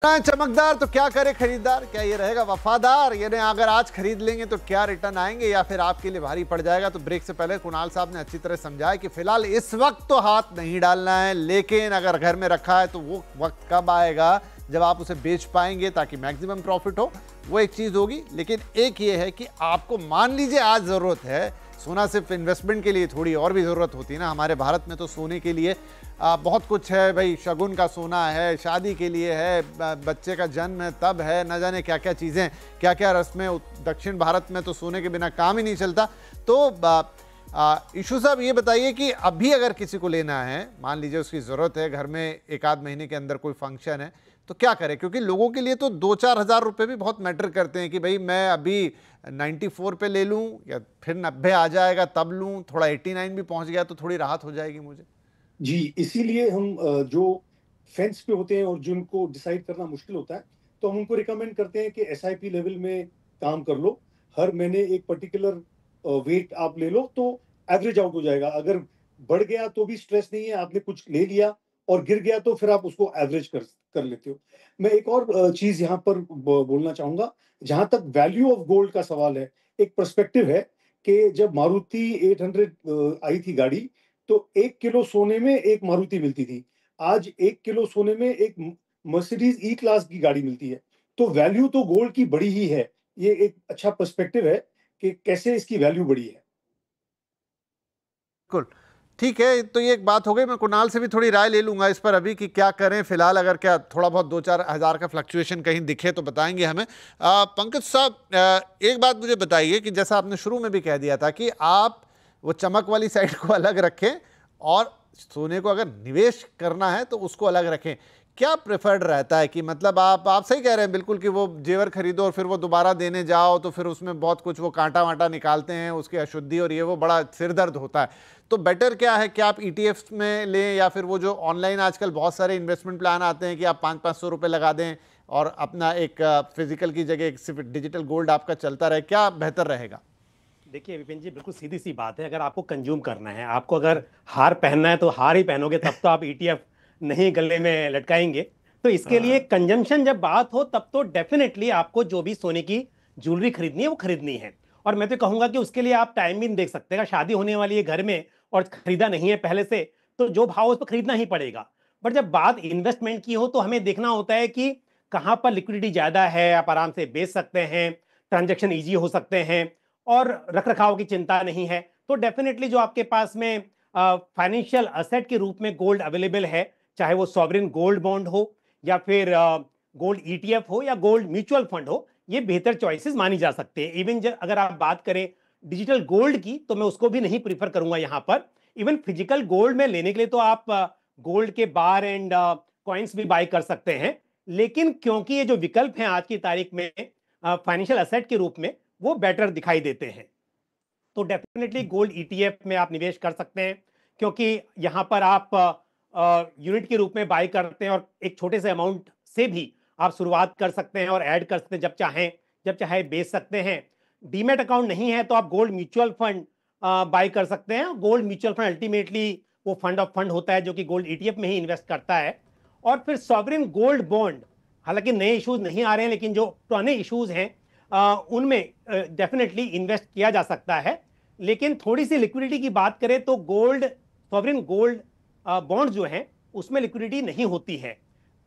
चमकदार तो क्या करे खरीदार, क्या ये रहेगा वफादार? यानी अगर आज खरीद लेंगे तो क्या रिटर्न आएंगे या फिर आपके लिए भारी पड़ जाएगा? तो ब्रेक से पहले कुणाल साहब ने अच्छी तरह समझाया कि फिलहाल इस वक्त तो हाथ नहीं डालना है, लेकिन अगर घर में रखा है तो वो वक्त कब आएगा जब आप उसे बेच पाएंगे ताकि मैक्सिमम प्रॉफिट हो, वो एक चीज होगी। लेकिन एक ये है कि आपको मान लीजिए आज जरूरत है, सोना सिर्फ इन्वेस्टमेंट के लिए, थोड़ी और भी ज़रूरत होती है ना। हमारे भारत में तो सोने के लिए बहुत कुछ है भाई, शगुन का सोना है, शादी के लिए है, बच्चे का जन्म है तब है, न जाने क्या क्या चीज़ें, क्या क्या रस्में। दक्षिण भारत में तो सोने के बिना काम ही नहीं चलता। तो इशू साहब ये बताइए कि अभी अगर किसी को लेना है, मान लीजिए उसकी ज़रूरत है, घर में एक आध महीने के अंदर कोई फंक्शन है, तो क्या करें? क्योंकि लोगों के लिए तो 2-4 हज़ार रुपये भी बहुत मैटर करते हैं कि भाई मैं अभी 94 पे ले लूं या फिर 90 आ जाएगा तब लूं, थोड़ा 89 भी पहुंच गया तो थोड़ी राहत हो जाएगी मुझे। जी, इसीलिए हम जो फेंस पे होते हैं और जिनको डिसाइड करना मुश्किल होता है, तो हम उनको रिकमेंड करते हैं कि एसआईपी लेवल में काम कर लो। हर महीने एक पर्टिकुलर वेट आप ले लो तो एवरेज आउट हो जाएगा। अगर बढ़ गया तो भी स्ट्रेस नहीं है, आपने कुछ ले लिया और गिर गया तो फिर आप उसको एवरेज कर लेते हो। मैं एक और चीज़ यहाँ पर बोलना चाहूँगा, जहाँ तक वैल्यू ऑफ गोल्ड का सवाल है, एक पर्सपेक्टिव है कि जब मारुति 800 आई थी गाड़ी, तो 1 किलो सोने में एक मारुति मिलती थी। आज 1 किलो सोने में एक मर्सिडीज ई क्लास की गाड़ी मिलती है। तो वैल्यू तो गोल्ड की बढ़ी ही है। ये एक अच्छा पर्सपेक्टिव है कि कैसे इसकी वैल्यू बढ़ी है। बिल्कुल ठीक है, तो ये एक बात हो गई। मैं कुणाल से भी थोड़ी राय ले लूंगा इस पर अभी कि क्या करें फिलहाल, अगर क्या थोड़ा बहुत 2-4 हज़ार का फ्लक्चुएशन कहीं दिखे तो बताएंगे हमें। पंकज साहब, एक बात मुझे बताइए कि जैसा आपने शुरू में भी कह दिया था कि आप वो चमक वाली साइड को अलग रखें और सोने को अगर निवेश करना है तो उसको अलग रखें। क्या प्रेफर्ड रहता है कि मतलब आप सही कह रहे हैं बिल्कुल कि वो जेवर खरीदो और फिर वो दोबारा देने जाओ तो फिर उसमें बहुत कुछ वो कांटा वांटा निकालते हैं, उसकी अशुद्धि और ये वो बड़ा सिरदर्द होता है। तो बेटर क्या है कि आप ईटीएफ में लें या फिर वो जो ऑनलाइन आजकल बहुत सारे इन्वेस्टमेंट प्लान आते हैं कि आप 500-500 रुपये लगा दें और अपना एक फिजिकल की जगह एक सिर्फ डिजिटल गोल्ड आपका चलता रहे, क्या बेहतर रहेगा? देखिए विपिन जी, बिल्कुल सीधी सी बात है। अगर आपको कंज्यूम करना है, आपको अगर हार पहनना है तो हार ही पहनोगे, तब तो आप ईटीएफ नहीं गले में लटकाएंगे। तो इसके लिए कंजम्पशन जब बात हो तब तो डेफिनेटली आपको जो भी सोने की ज्वेलरी खरीदनी है वो खरीदनी है। और मैं तो कहूंगा कि उसके लिए आप टाइम भी नहीं देख सकते। अगर शादी होने वाली है घर में और खरीदा नहीं है पहले से, तो जो भाव उस पर खरीदना ही पड़ेगा। बट जब बात इन्वेस्टमेंट की हो तो हमें देखना होता है कि कहाँ पर लिक्विडिटी ज्यादा है, आप आराम से बेच सकते हैं, ट्रांजेक्शन ईजी हो सकते हैं और रख रखाव की चिंता नहीं है। तो डेफिनेटली जो आपके पास में फाइनेंशियल असेट के रूप में गोल्ड अवेलेबल है, चाहे वो सॉवरेन गोल्ड बॉन्ड हो या फिर गोल्ड ईटीएफ हो या गोल्ड म्यूचुअल फंड हो, ये बेहतर चॉइसेस मानी जा सकते हैं। इवन अगर आप बात करें डिजिटल गोल्ड की, तो मैं उसको भी नहीं प्रीफर करूंगा यहाँ पर। इवन फिजिकल गोल्ड में लेने के लिए तो आप गोल्ड के बार एंड कॉइन्स भी बाय कर सकते हैं। लेकिन क्योंकि ये जो विकल्प हैं आज की तारीख में फाइनेंशियल असेट के रूप में, वो बेटर दिखाई देते हैं। तो डेफिनेटली गोल्ड ईटीएफ में आप निवेश कर सकते हैं, क्योंकि यहां पर आप यूनिट के रूप में बाय करते हैं और एक छोटे से अमाउंट से भी आप शुरुआत कर सकते हैं और ऐड कर सकते हैं, जब चाहे बेच सकते हैं। डीमेट अकाउंट नहीं है तो आप गोल्ड म्यूचुअल फंड बाय कर सकते हैं। गोल्ड म्यूचुअल फंड अल्टीमेटली वो फंड ऑफ फंड होता है जो कि गोल्ड ईटीएफ में ही इन्वेस्ट करता है। और फिर सॉवरेन गोल्ड बॉन्ड, हालांकि नए इश्यूज नहीं आ रहे हैं, लेकिन जो पुराने इश्यूज हैं उनमें डेफिनेटली इन्वेस्ट किया जा सकता है। लेकिन थोड़ी सी लिक्विडिटी की बात करें तो गोल्ड, सॉवरेन गोल्ड बॉन्ड जो हैं उसमें लिक्विडिटी नहीं होती है।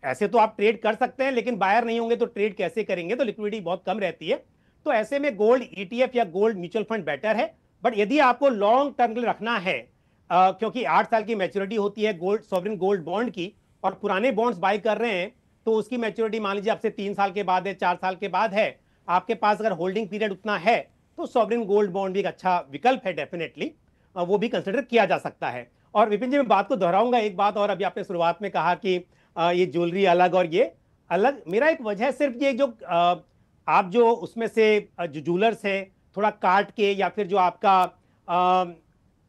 ऐसे तो आप ट्रेड कर सकते हैं, लेकिन बायर नहीं होंगे तो ट्रेड कैसे करेंगे? तो लिक्विडिटी बहुत कम रहती है। तो ऐसे में गोल्ड ईटीएफ या गोल्ड म्यूचुअल फंड बेटर है। बट यदि आपको लॉन्ग टर्म के लिए रखना है, क्योंकि 8 साल की मैच्योरिटी होती है गोल्ड, सॉवरेन गोल्ड बॉन्ड की, और पुराने बॉन्ड्स बाय कर रहे हैं तो उसकी मैच्योरिटी मान लीजिए आपसे 3 साल के बाद है, 4 साल के बाद है, आपके पास अगर होल्डिंग पीरियड उतना है तो सॉवरेन गोल्ड बॉन्ड भी एक अच्छा विकल्प है। डेफिनेटली वो भी कंसिडर किया जा सकता है। और विपिन जी, मैं बात को दोहराऊंगा एक बात और। अभी आपने शुरुआत में कहा कि ये ज्वेलरी अलग और ये अलग। मेरा एक वजह सिर्फ ये, जो आप जो उसमें से जो ज्वेलर्स हैं थोड़ा काट के, या फिर जो आपका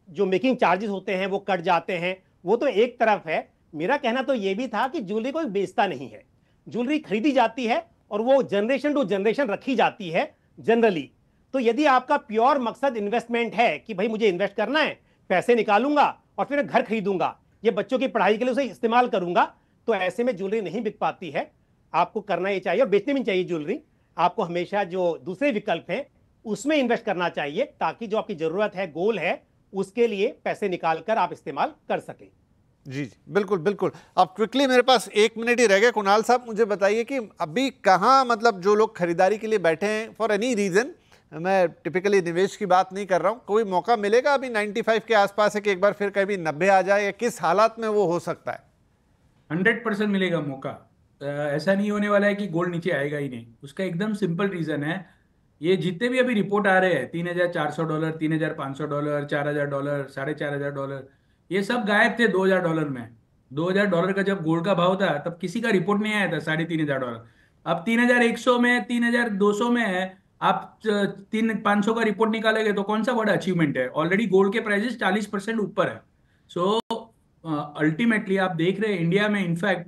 जो मेकिंग चार्जेस होते हैं वो कट जाते हैं, वो तो एक तरफ है। मेरा कहना तो ये भी था कि ज्वेलरी कोई बेचता नहीं है, ज्वेलरी खरीदी जाती है और वो जनरेशन टू जनरेशन रखी जाती है जनरली। तो यदि आपका प्योर मकसद इन्वेस्टमेंट है कि भाई मुझे इन्वेस्ट करना है, पैसे निकालूंगा और फिर घर खरीदूंगा, ये बच्चों की पढ़ाई के लिए उसे इस्तेमाल करूंगा, तो ऐसे में ज्वेलरी नहीं बिक पाती है। आपको करना ही चाहिए और बेचनी भी चाहिए ज्वेलरी। आपको हमेशा जो दूसरे विकल्प हैं उसमें इन्वेस्ट करना चाहिए, ताकि जो आपकी जरूरत है, गोल है, उसके लिए पैसे निकालकर आप इस्तेमाल कर सकें। जी जी बिल्कुल बिल्कुल। अब क्विकली, मेरे पास 1 मिनट ही रह गया, कुणाल साहब मुझे बताइए कि अभी कहाँ, मतलब जो लोग खरीदारी के लिए बैठे हैं फॉर एनी रीजन, मैं टिपिकली निवेश की बात नहीं कर रहा हूँ, कोई मौका मिलेगा अभी 95 के आसपास है कि एक बार फिर कभी 90 आ जाए, या किस हालात में वो हो सकता है? 100% मिलेगा मौका। ऐसा नहीं होने वाला है कि गोल्ड नीचे आएगा ही नहीं। उसका एकदम सिंपल रीजन है, ये जितने भी अभी रिपोर्ट आ रहे हैं, $3,400, $3,500, $4,000, $4,500, ये सब गायब थे $2,000 में। $2,000 का जब गोल्ड का भाव था तब किसी का रिपोर्ट नहीं आया था $3,500। अब 3,100 में, 3,200 में है। आप 3,500 का रिपोर्ट निकालेंगे तो कौन सा बड़ा अचीवमेंट है? ऑलरेडी गोल्ड के प्राइसेस 40% ऊपर है। सो अल्टीमेटली आप देख रहे हैं इंडिया में, इनफैक्ट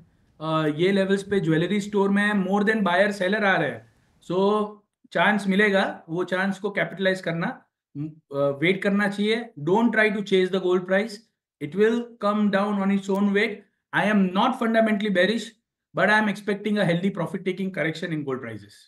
ये लेवल्स पे ज्वेलरी स्टोर में मोर देन बायर सेलर आ रहे हैं। सो चांस मिलेगा, वो चांस को कैपिटलाइज करना, वेट करना चाहिए। Don't try to chase the gold price, it will come down on its own weight. I am not fundamentally bearish, but I am expecting a healthy profit taking correction in gold prices.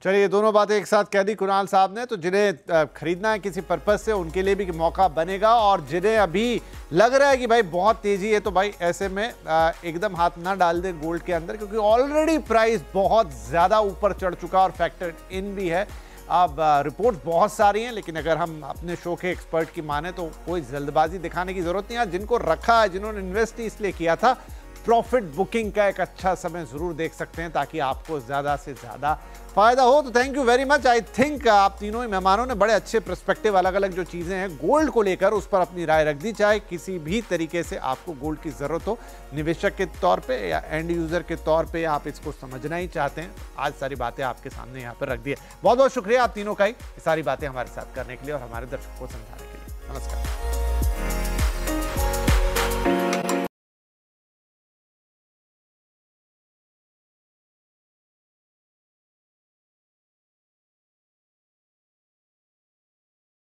चलिए, दोनों बातें एक साथ कह दी कुणाल साहब ने। तो जिन्हें खरीदना है किसी पर्पज से, उनके लिए भी मौका बनेगा, और जिन्हें अभी लग रहा है कि भाई बहुत तेजी है, तो भाई ऐसे में एकदम हाथ ना डाल दे गोल्ड के अंदर, क्योंकि ऑलरेडी प्राइस बहुत ज़्यादा ऊपर चढ़ चुका और फैक्टर इन भी है। अब रिपोर्ट्स बहुत सारी हैं, लेकिन अगर हम अपने शो के एक्सपर्ट की माने तो कोई जल्दबाजी दिखाने की ज़रूरत नहीं है। जिनको रखा है, जिन्होंने इन्वेस्ट इसलिए किया था, प्रॉफिट बुकिंग का एक अच्छा समय जरूर देख सकते हैं, ताकि आपको ज़्यादा से ज़्यादा फायदा हो। तो thank you very much. I think आप तीनों ही मेहमानों ने बड़े अच्छे पर्सपेक्टिव, अलग अलग जो चीज़ें हैं गोल्ड को लेकर, उस पर अपनी राय रख दी। चाहे किसी भी तरीके से आपको गोल्ड की ज़रूरत हो, निवेशक के तौर पे या एंड यूज़र के तौर पे आप इसको समझना ही चाहते हैं, आज सारी बातें आपके सामने यहाँ पर रख दी है। बहुत बहुत शुक्रिया आप तीनों का ही सारी बातें हमारे साथ करने के लिए और हमारे दर्शकों को समझाने के लिए। नमस्कार।